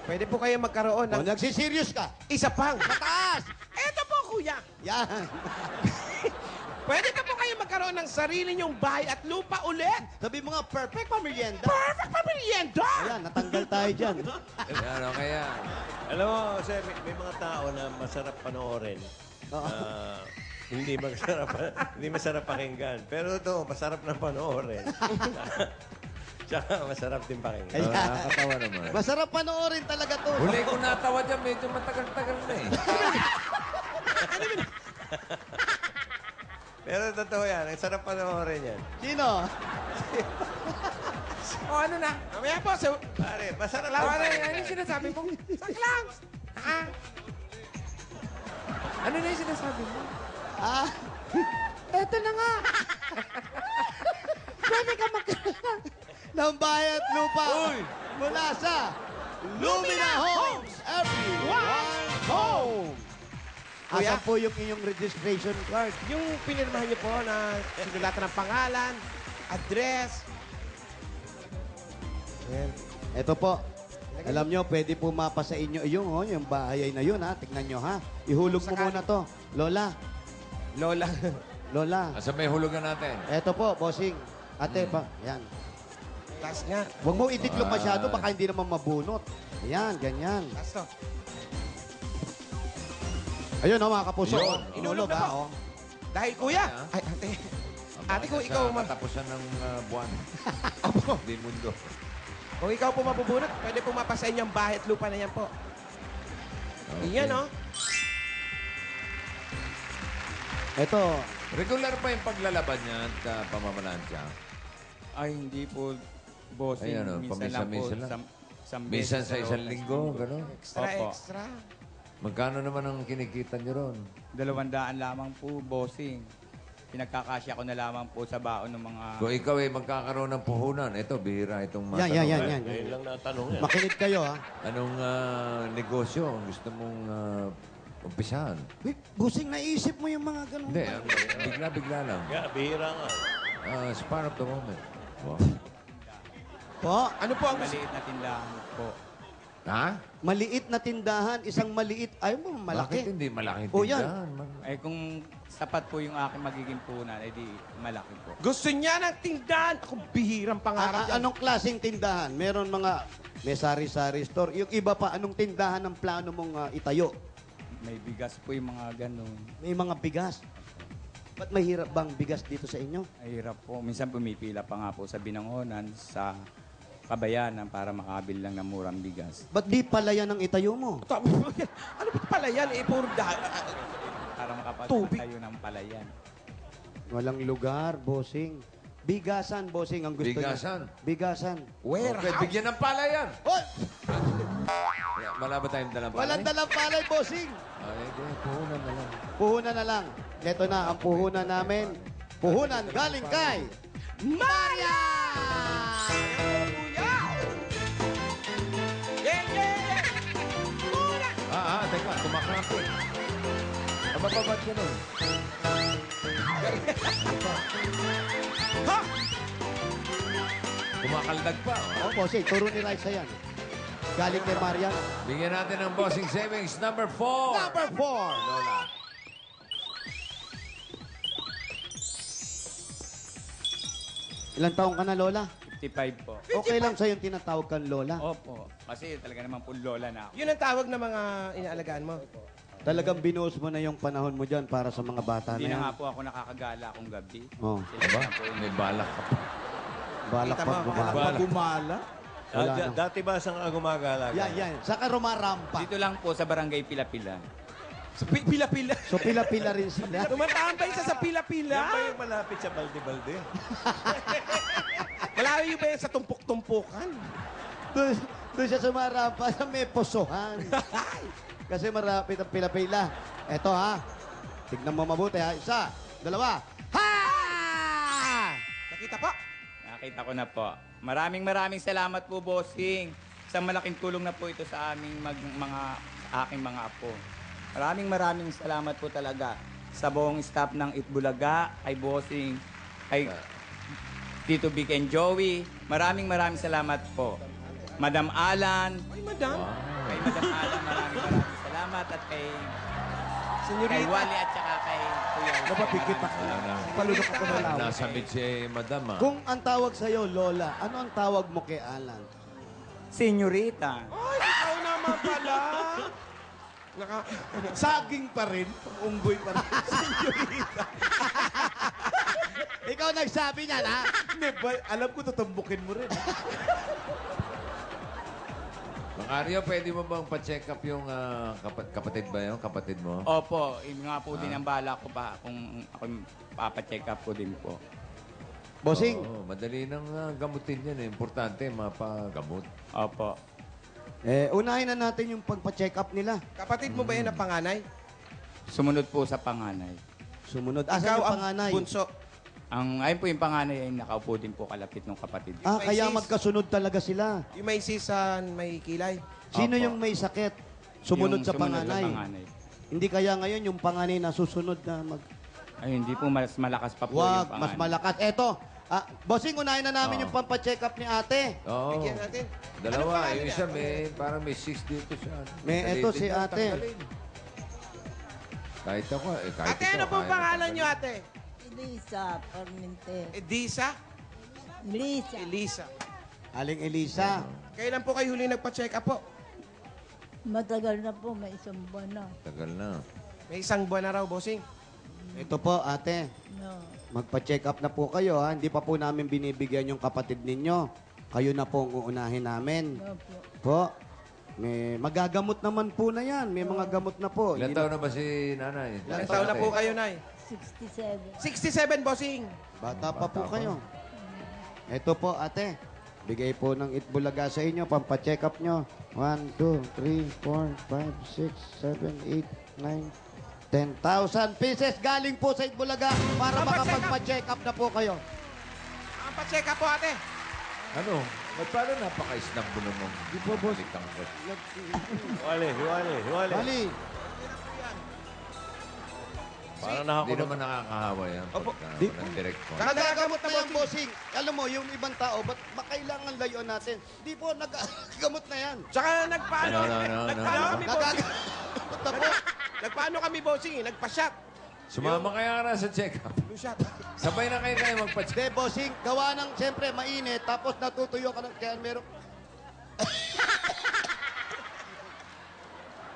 Pwede po kayo magkaroon O, ng nagsiserious ka. isa pang. Mataas! Ito po, kuya. Yan. Pwede pa po kayo magkaroon ng sarili nyong bahay at lupa ulit. Sabi mo nga, perfect pamerienda. Perfect pamerienda! Ayan, natanggal tayo dyan. Ano kaya? Alam mo, kasi may mga tao na masarap panoorin. Hindi masarap pakinggan. Pero ito, masarap na panoorin. Tsaka masarap din pakinggan. Ayan. Nakakatawa naman. Masarap panoorin talaga to. Huli ko natawa dyan, medyo matagal-tagal na eh. Pero totoo yan, ang sarap panoorin yan. Sino? O ano na? Mamaya po, so... Pare, masarap Pare, pakinggan. ano yung sinasabi mo? Saklang! Ha? Ano na yung sinasabi mo? Ah, eto na nga. Pwede ka magkaroon ng bahay at lupa mula sa Lumina Homes. Everyone home. Kuya? Asan po yung inyong registration card? Yung pinirmahan niyo po na sinulatan ng pangalan, address. Ayan. Ito po. Alam nyo, pwede pumapa sa inyo yung bahay na yun, ha? Tignan nyo, ha? Ihulog mo muna to. Lola. Lola. Lola. Asa may hulugan natin? Eto po, bossing. Ate, yan. Taas nga. Huwag mo itiklop masyado, baka hindi naman mabunot. Ayan, ganyan. Taas to. Ayun, mga kapuso. Yun, Inulog, Inulog na ha? po. Oh. Dahil kuya. Ay, ate. Ate, kung ikaw Katapusan ng buwan. Di mundo. Kung ikaw po mabubunot, pwede pumapa sa inyo ang bahay at lupa na yan po. Okay. Iyan, oh. Eto, Regular pa yung paglalaban niya at pamamalansya. Ay, hindi po, bossing. Ay, ano, minsan lang po. pamisa-misa lang. Isang Minsan beses sa isang loob ng linggo, gano'n. Extra. Magkano naman ang kinikita niyo ron? 200 lamang po, bossing. Pinagkakasya ko na lamang po sa baon ng mga... Kung ikaw ay magkakaroon ng puhunan, ito, bihira itong matanong. yan. Ngayon lang natanong yan. Makinig kayo, ha? Anong negosyo ang gusto mong umpisahan? Wait, busing naisip mo yung mga ganun. Hindi, bigla-bigla lang. Yeah, bihira nga. Spur of the moment. Wow. Po, Ano po ang Maliit na tindahan po. Ha? maliit na tindahan, isang maliit, ay mo, malaki. Bakit hindi malaking O, yan. tindahan? Ay kung sapat po yung aking magiging punan, edi malaki po. gusto niya ng tindahan? Ako, bihirang pangarap yan. Anong klaseng tindahan? Meron may sari-sari store. Yung iba pa, anong tindahan ang plano mong itayo? May bigas po yung mga ganun. May mga bigas. Ba't mahirap bang bigas dito sa inyo? Ay hirap po. Minsan pumipila pa nga po sa Binangonan, sa Kabayanan para makabil lang ng murang bigas. Ba't di palayan ang itayo mo? Ano ba pala yan? Puro Para Tubig. makapagtayo ng palayan. Walang lugar, bossing. Bigasan, bossing, ang gusto Bigasan? niya. Bigasan. Okay, bigyan ng palay yan. Oh! Wala ba tayong dalang palay? Walang dalang palay, bossing. Ay, puhunan na lang. Puhunan na lang. Ito na, ang puhunan namin. Puhunan galing kay Maria! Teka, tumakrap eh. Abababad ka nun. Ha? Kumakaldag pa. Oh, bossing, turo ni Raisa yan. Galing kay Maria. Bigyan natin ng bossing savings number 4. Number 4. Lola. Ilang taong ka na, Lola? 55 po. Okay lang sa'yo yung tinatawag kang Lola. Opo. Kasi talaga naman po lola na ako. Yun ang tawag ng mga inaalagaan mo. Talagang binuhos mo na yung panahon mo dyan para sa mga bata Hindi na yan. na nga po ako nakakagala kung gabi. Oh. Sila Aba, na po yung may balak ka pa. Balak Kita pag mo, gumala. balak. Gumala? Wala na. Dati ba sang gumagala? Yan. Saka rumarampa. Dito lang po sa barangay Pila-Pila. Sa pila-pila. So pila-pila rin sila. Tumatambay siya sa Yan ba pila-pila. yung malapit sa balde-balde? Malayo ba yan sa tumpok-tumpukan? Doon siya sumarampa sa may posohan. Kasi marapit ang pila-pila. Eto ha. Tignan mo mabuti ha. Isa, dalawa. Ha! Nakita po. Nakita ko na po. Maraming salamat po, bossing. Isang malaking tulong na po ito sa aming aking mga apo. Maraming salamat po talaga sa buong staff ng Itbulaga, kay bossing, kay Tito Vic and Joey. Maraming salamat po. Madam Alan. Ay, madam. Kay Madam Alan, maraming salamat. At kay Senyorita. Wally at saka kay Kuya. Napapikit ako. Palunok ako na lang. Nasa mid si Madam, ah. Kung ang tawag sa'yo, Lola, ano ang tawag mo kay Alan? Senyorita. Ay, ikaw naman pala. Saging pa rin. Unggoy pa rin. Ikaw nagsabi niyan, ha? Hindi, alam ko, tutumbukin mo rin. Macario, pwede mo bang pa-check up yung kapatid ba yun? Kapatid mo? Opo, yung nga po din ang bala ko pa kung ako papacheck up ko din po. Bossing. Oo, madali nang gamutin yan. Importante, mapagamot. Opo. Unahin na natin yung pagpa-check up nila. Kapatid mo ba yan ang panganay? Sumunod po sa panganay. Sumunod. Asan Ikaw yung ang panganay? bunso. Ayun po yung panganay ay nakaupo din po kalapit ng kapatid. Ah, May kaya sis. magkasunod talaga sila. Yung may sisan, may kilay. Sino Opo. yung may sakit? Sumunod Yung sa panganay. Hindi kaya ngayon yung panganay na susunod na mag... Ay, hindi po mas malakas pa po Wag, yung mas panganay. malakas. Eto, Bossing, unahin na namin yung pampacheck up ni ate. Oo. Bigyan natin. Dalawa. Ano Yung isa parang may 6 dito siya. May ito si ate. Kahit ako, kahit Ate, ikaw, ano pong kaya pangalan natanggalin. niyo, ate? Elisa Parmente. Edisa? Elisa. Elisa. Aling Elisa. Kailan po kayo huli nagpa-check up po? Matagal na po, may isang buwan na. Tagal na. May isang buwan na raw, bossing. Ito po, ate. No. Magpa-check up na po kayo, ha? Hindi pa po namin binibigyan yung kapatid ninyo. Kayo na po ang uunahin namin. No po. Po, may magagamot naman po na yan. May mga gamot na po. Ilan taon na ba si nanay? Ilang taon na po kayo, Nay? 67. 67, bossing. Bata pa po kayo. Ito po, ate. Bigay po ng Itbulaga sa inyo. Pampacheck up nyo. 1, 2, 3, 4, 5, 6, 7, 8, 9, 10,000 pieces galing po sa Itbulaga para makapagpa-check up na po kayo. Ang pa-check up po, ate. Ano? Ba't paano napaka-snap mo naman? Di po, boss. Hiwali. Bali, Parang Hindi nakakulot. naman nakakahawa yan. Opo. Ng direct call. nagagamot na yan, bossing. Alam mo, yung ibang tao, ba't makailangan layuan natin? Di po, nagagamot na yan. Tsaka nagpaano? Nagpaano kami, bossing? Nagagamot na po. Nagpaano kami, bossing? Nagpa-shot. Sumama kaya ka na sa check-up. Yung shot. Sabay na kayo magpa-check. Hindi, bossing, gawa ng, siyempre, mainit, tapos natutuyo ka ng, kaya meron,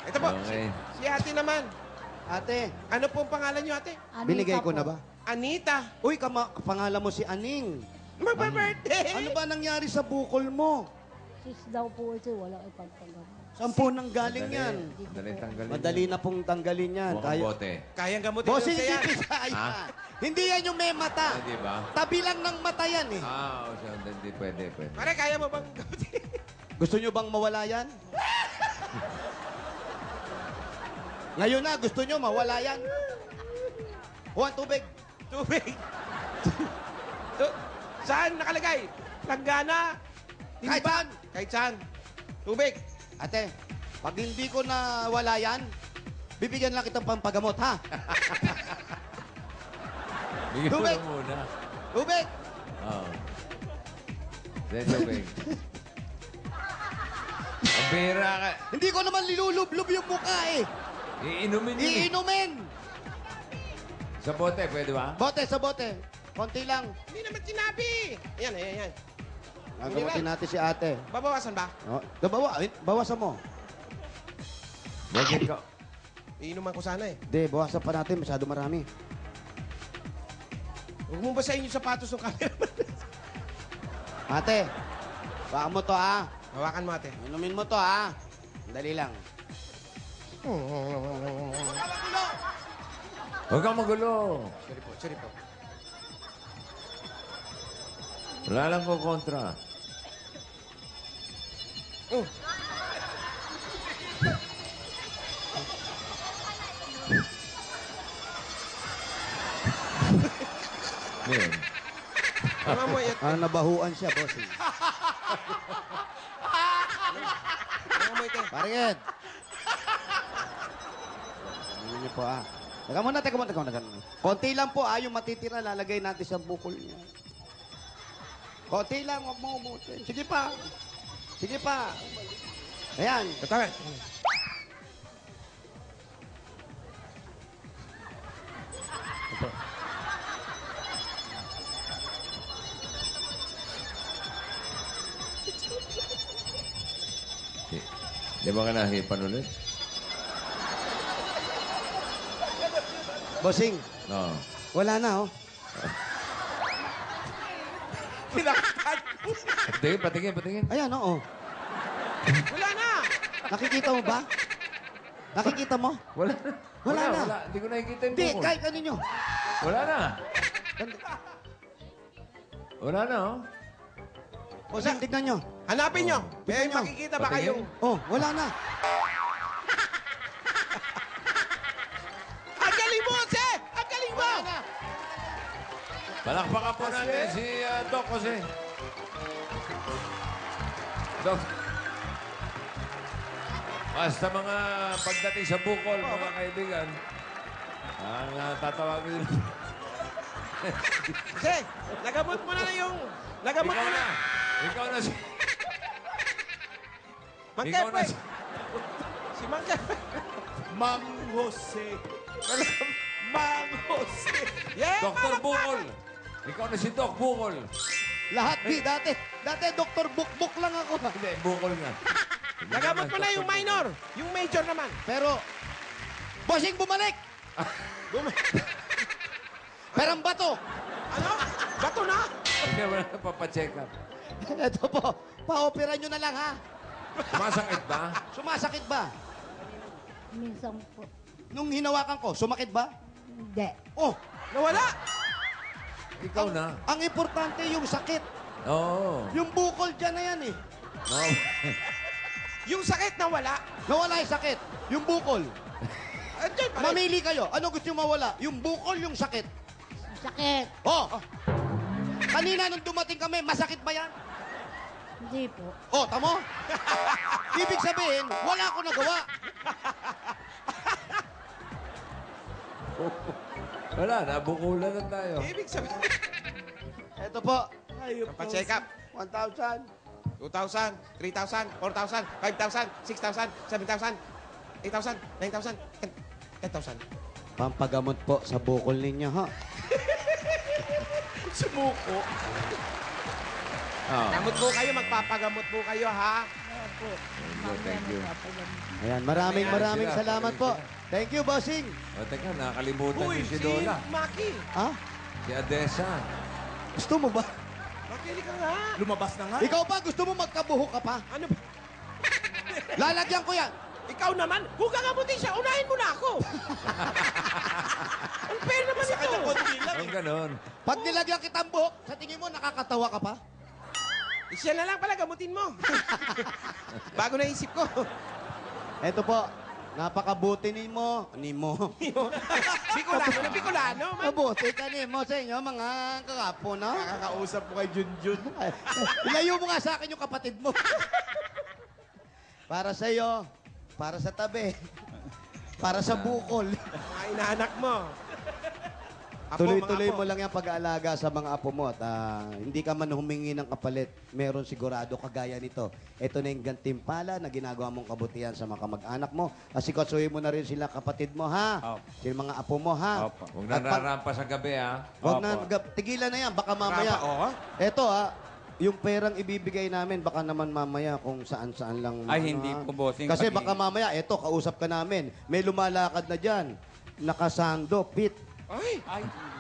Ito po, Okay. si ate naman. ate, Ano po ang pangalan niyo, ate? binigay ko na ba? Anita. Uy, pangalan mo si Aning. Magpa-birthday. Ano ba nangyari sa bukol mo? Sis daw po ito, wala ipagpagamot. Saan po nang galing yan? Madali tanggalin. Madali na pong tanggalin yan. Mukhang bote. Kayang gamutin Bossing, siya yan. hindi Hindi yan yung may mata. Hindi ba? Tabi lang ng mata yan eh. O siya, hindi pwede. Pare, kaya mo bang gamutin? Gusto nyo bang mawala yan? Ngayon na, gusto nyo mawala yan? Juan, tubig. Tubig. Saan nakalagay? Langgana. Kahit saan. Kahit saan. Tubig. Ate, pag hindi ko na wala yan, bibigyan lang kitang pampagamot, ha? Bigyan mo Tubig. na muna. Tubig! Oo. Then tubig. Ang bira ka. Hindi ko naman nilulublob yung mukha eh. Iinumin yun. Iinumin! Sa bote, pwede ba? Bote sa bote. Konti lang. Hindi naman sinabi. Ayan. Gagamutin natin si ate. Babawasan ba? Oh, bawasan mo. Bakit ka? Iinuman ko sana eh. Hindi, bawasan pa natin. Masyado marami. Huwag mo basahin yung sapatos ng camera. Ate, baka mo to, ha? Hawakan mo, ate. Inumin mo to, ha? Dali lang. Huwag kang magulo. Sorry po. Wala lang ko kontra. Ngayon. Tama mo, Nabahuan siya, bossing. Tama mo, ite. Paring Ed. Ano niyo po, ha? Teka muna. Konti lang po, yung matitira, lalagay natin sa bukol niya. Konti lang, huwag mo umutin. Sige pa. Ayan. Tama. Di ba ka nahipan ulit? Bossing, Oo. wala na, oh. Hindi, patingin. Ayan, oo. Wala na! Nakikita mo ba? Nakikita mo? Wala na. Hindi ko nakikita yung Hindi, bukol. kahit ano nyo. Wala na. Wala na, oh. Bossing, tignan nyo. Hanapin nyo. May Tignan nyo. makikita ba Patingin. kayong... Oh, wala na. Ang galing mo, Jose! Ang galing mo! Palakpakan po natin si Doc Jose. Doc. Basta mga pagdating sa bukol, mga kaibigan, ang tatawagin Kasi, nagamot mo na yung... Nagamot Ikaw mo na. na. Ikaw na si... Mang Ikaw na Kepoy. si... Si Mang Kepoy. Mang Jose. Mang Jose. Yeah, Dr. Bukol. Ikaw na si Doc Bukol. Lahat, di. Dati, Dr. Bukbuk lang ako. Hindi, Bukol nga. Nagamot mo na yung minor. Yung major naman. Pero, bossing bumalik! Perang bato! Ano? Bato na? Hindi mo na papacheck up. Ito po, pa-opera nyo na lang ha. Sumasakit ba? Sumasakit ba? Minsan po. Nung hinawakan ko, sumakit ba? Hindi. Oh, Nawala. Ikaw na. ang importante yung sakit. Oo. Yung bukol dyan na yan eh. Oh. Yung sakit nawala. Nawala yung sakit. Yung bukol. Andiyan pa rin. Mamili kayo. Ano gusto yung mawala? Yung bukol, yung sakit. Sakit. Oh! Kanina nung dumating kami, masakit ba yan? Hindi po. Oh, tamo? Ibig sabihin, wala ako nagawa. Wala, nabukulan na tayo. Ibig sabihin. Ito po. Pa-check up. 1,000. 2,000, 3,000, 4,000, 5,000, 6,000, 7,000, 8,000, 9,000, 10,000. Pampagamot po sa bukol ninyo, ha? Sumuko. Oh. Gamot po kayo, magpapagamot po kayo, ha? Thank you. Ayan, maraming Sila, salamat po. Thank you, bossing. O, teka, nakalimutan Uy, niyo si si Lola. Maki. Ha? Si Adesa. Gusto mo ba? Maki, ka nga. Lumabas na nga. Ikaw ba? Gusto mo magkabuhok ka pa? Ano ba? Lalagyan ko yan. Ikaw naman, kung gagamutin siya, unahin mo na ako. Ang fair naman Sa kanya ito. konti lang. Ang ganon. Pag nilagyan kitang buhok, sa tingin mo, nakakatawa ka pa? Siya na lang pala, gamutin mo. Bago na isip ko. Eto po, napakabuti ni mo. Bicolano na Bicolano, man. Mabuti ka ni mo sa inyo, mga kakapo, no? Nakakausap mo kay Junjun. Ilayo mo nga sa akin yung kapatid mo. Para sa iyo, para sa tabi, para sa bukol. Mga inaanak mo. Apo, Tuloy-tuloy mga apo. mo lang yung pag-aalaga sa mga apo mo at hindi ka man humingi ng kapalit, meron sigurado kagaya nito. Ito na yung gantimpala na ginagawa mong kabutihan sa mga kamag-anak mo. Asikasuhin mo na rin sila kapatid mo, ha? Opo. Sila mga apo mo, ha? Opo. Huwag na nararampa sa gabi, ha? Huwag na, Opo. tigilan na yan, baka mamaya. Rapa, oh. Eto, ha? Yung perang ibibigay namin, baka naman mamaya kung saan-saan lang. Ay, hindi po, bossing. Kasi Pag- baka mamaya, eto, kausap ka namin. May lumalakad na dyan. Nakasando, pit. Ay,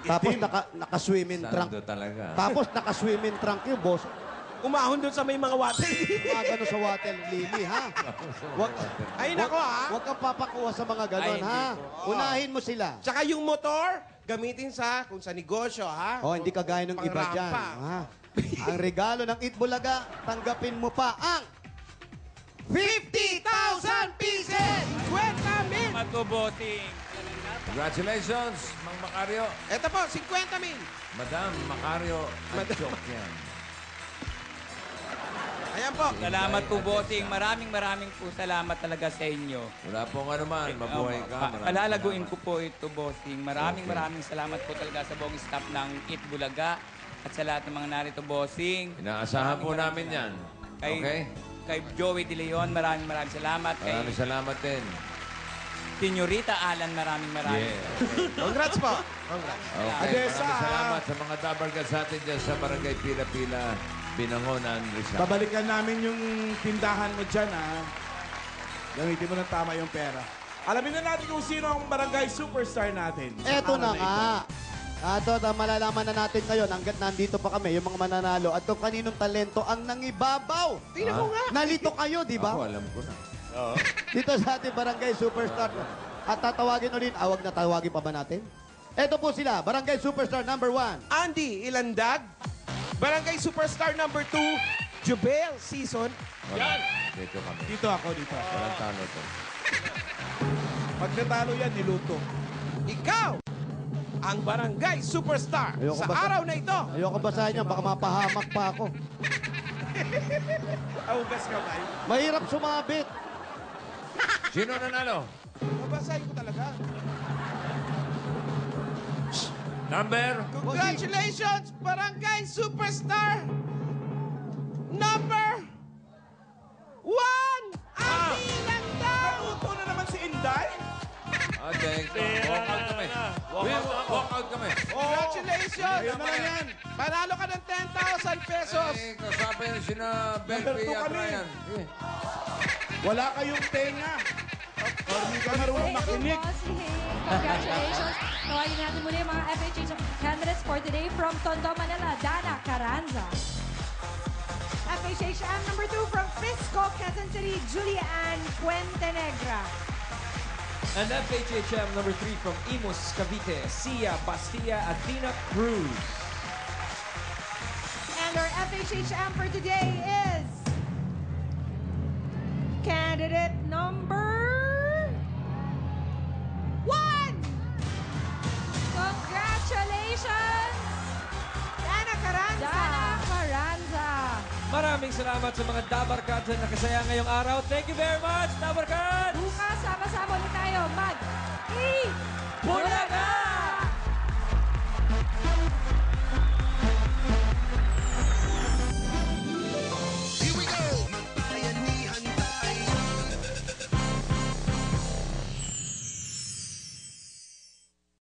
Tapos naka-swimming trunk. Sando talaga. Tapos naka-swimming trunk yung boss. umahon doon sa may mga water. Mga gano'n sa water lily, ha? Wag, Ay, nako, ha? Huwag kang papakuha sa mga gano'n, Ay, hindi ha? po. Unahin mo sila. Tsaka yung motor, gamitin kung sa negosyo, ha? Oh, hindi kagaya ng iba Pangrampa. dyan. Ha? Ang regalo ng Itbulaga, tanggapin mo pa ang 50,000 pieces! Kwenta min! Salamat po, bossing. Congratulations, Mang Macario. Ito po, 50 min. Madam Macario Anchokyan. Ayan po. Salamat po, bossing. Maraming po salamat talaga sa inyo. Wala pong ano man, mabuhay ka. Maraming Palalaguin ko salamat. po ito, bossing. Maraming salamat po talaga sa buong staff ng Eat Bulaga at sa lahat ng mga narito, bossing. Inaasahan po namin yan. Kay, Okay? kay Joey De Leon, maraming salamat. Kay Maraming salamat din. Senyorita Alan, maraming. Yeah. Congrats po. Congrats. Okay, Adesa. maraming salamat sa mga dabargas sa atin dyan sa Barangay Pila-Pila, Binangonan, Rizal. Babalikan namin yung tindahan mo dyan, ha? Gamitin mo ng tama yung pera. Alamin na natin kung sino ang barangay superstar natin. sa Eto araw na ito. nga. Ato, malalaman na natin ngayon hanggat nandito pa kami, yung mga mananalo, at kung kaninong talento ang nangibabaw. Tingnan ko nga. Nalito kayo, di ba? Ako, alam ko na. Dito sa ating Barangay Superstar. At tatawagin ulit. Wag na tawagin pa ba natin? Ito po sila, Barangay Superstar number 1. Andy Ilandag. Barangay Superstar number 2, Jubel Season. Yan! Dito kami. Dito ako, dito. Walang talo to. Pag natalo yan, niluto. Ikaw, ang Barangay Superstar Ayoko sa basa- araw na ito. Ayoko basahin yan, baka mapahamak pa ako. Augas ka ba? Mahirap sumabit. Sino nanalo? Babasahin ko talaga. Number? Congratulations, Barangay Superstar! Number 1! Ati Landaw! Nauto na naman si Inday. Thank you. Walk out kami. Walk out kami. Congratulations! Ayun na lang yan. Panalo ka ng 10,000 pesos! Kasama yun sina Number Belpy two at kami. Ryan. Wala kayong tenga. Or hindi ka marunong makinig. Congratulations. Tawagin natin muna yung mga FHH candidates for today from Tondo, Manila, Dana Carranza. FHHM number 2 from Frisco, Quezon City, Julian Puentenegra. And FHHM number 3 from Imus, Cavite, Sia Bastilla Athena Cruz. And our FHHM for today is candidate number 1. Congratulations! Dana Carranza. Dana Carranza. Maraming salamat sa mga Dabarkads na nakasaya ngayong araw. Thank you very much, Dabarkads! Bukas, sama-sama ulit tayo mag-i-bula!